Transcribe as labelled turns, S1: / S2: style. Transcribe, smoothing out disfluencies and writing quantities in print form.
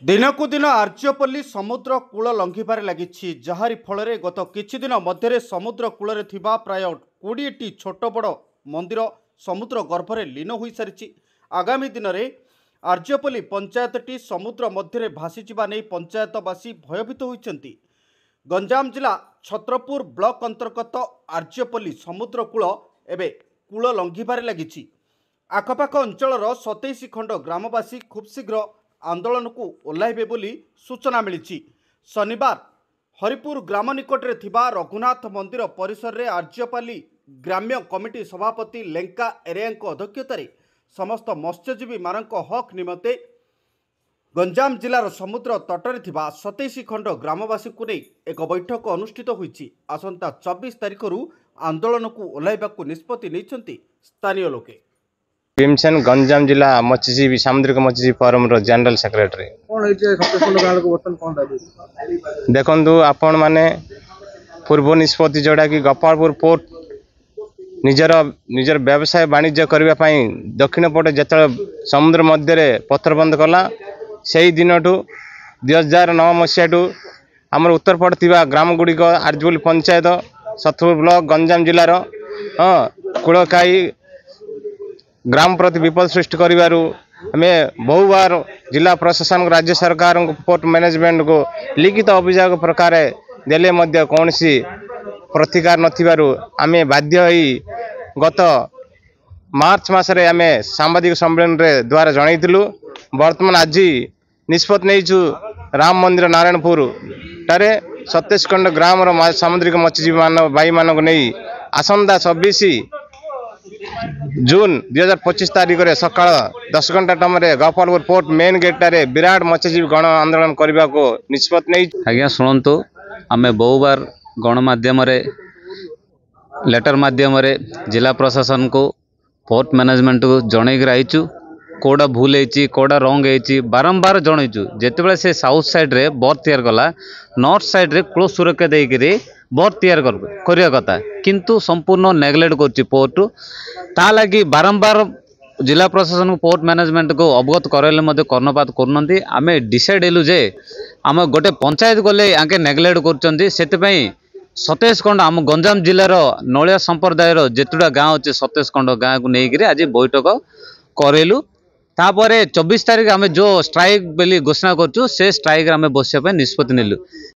S1: दिनकू दिन आर्यपल्ली समुद्र कूल लंघिबार लगी जहारी फल गत किछि दिन मध्य समुद्र कूल प्राय 20टी छोट बड़ मंदिर समुद्र गर्भरे लीन हो सारी। आगामी दिन में आर्यपल्ली पंचायतटी समुद्र मध्य भासीजा नहीं पंचायतवासी भयभीत होती। गंजाम जिला छत्रपुर ब्लॉक अंतर्गत आर्यपल्ली समुद्र कूल एवं कूल लंघिबार लगी। आखपाख अंचल 27 खंड ग्रामवासी खूब शीघ्र आंदोलन को ओह्लाइबे बोली सूचना मिली। शनिवार हरिपुर ग्राम निकट में थिबा रघुनाथ मंदिर परिसर में आर्यपल्ली ग्राम्य कमिटी सभापति लेंका एरिया अध्यक्षतार समस्त मत्स्यजीवी मानक हक निमते गंजाम जिलार समुद्र तटरे थिबा 27 खंड ग्रामवासी को नहीं एक बैठक अनुष्ठित होईछि। आसंता 24 तारिख आंदोलन को ओह्लाइबाकू निष्पत्ति नेइछन्ति स्थानीय लोके।
S2: भीमसेन गंजाम जिला मत्स्यजीवी सामुद्रिक मत्स्यजीवी फोरम रो जनरल सेक्रेटरी। देखु आपण माने पूर्व निष्पत्ति जोड़ा कि गोपालपुर पोर्ट निजर व्यवसाय वाणिज्य करने दक्षिण पटे जो समुद्र मध्य पत्थर बंद कला से दिन 2009 मसीहा आम उत्तर पट थी ग्राम गुड़िक आर्यपल्ली पंचायत छत्रपुर ब्लॉक गंजाम जिलार कूलखाई ग्राम प्रति विपद सृष्टि करिबारु हमें बहु बार जिला प्रशासन राज्य सरकार पोर्ट मैनेजमेंट को लिखित अभियोग प्रकार देले मध्य कौन सी प्रतिकार नथिबारु आमे बाध्य होई गत मार्च मासरे आमे सांबादिक सम्मेलन रे द्वारा जणाइथिलु। वर्तमान आज निष्पत्ति नेइछु राम मंदिर नारायणपुर टारे 27 खंड ग्राम रो सामुद्रिक मत्स्यजीवी भाई मानक नहीं आसंता 26 जून 2025 तारिख में सका 10 घंटा time Gopalpur port main gate टारे विराट मत्स्यजीवी गण आंदोलन करने को निष्पत्ति नहीं।
S3: आज्ञा शुणु आमे बहु बार गणमाध्यम लेटर माध्यम जिला प्रशासन को पोर्ट मैनेजमेंट को जनईक आईचु कौटा भूल होती कौटा रंग होती बारंबार जनईचु। जितेबाला से साउथ साइड रे बर्थ तैयार कला नॉर्थ साइड रे क्लोज सुरक्षा देकर बर्थ तैयार करवा कथा किंतु संपूर्ण नेग्लेक्ट कर पोर्ट ता लगी बारंबार जिला प्रशासन पोर्ट मैनेजमेंट को अवगत कराइले कर्णपात करूँ। आम डिसाइड हेलु जे आम गोटे पंचायत गले आके नेग्लेक्ट कर 27 खंड आम गंजाम जिलार नलिया संप्रदायर जेतुटा गाँव अच्छे 27 खंड गाँव को लेकर आज बैठक करेलु। तापर 24 तारिख आम जो स्ट्राइक बोली घोषणा करूँ से स्ट्राइक आम बसवाई निष्पत्ति नेलु।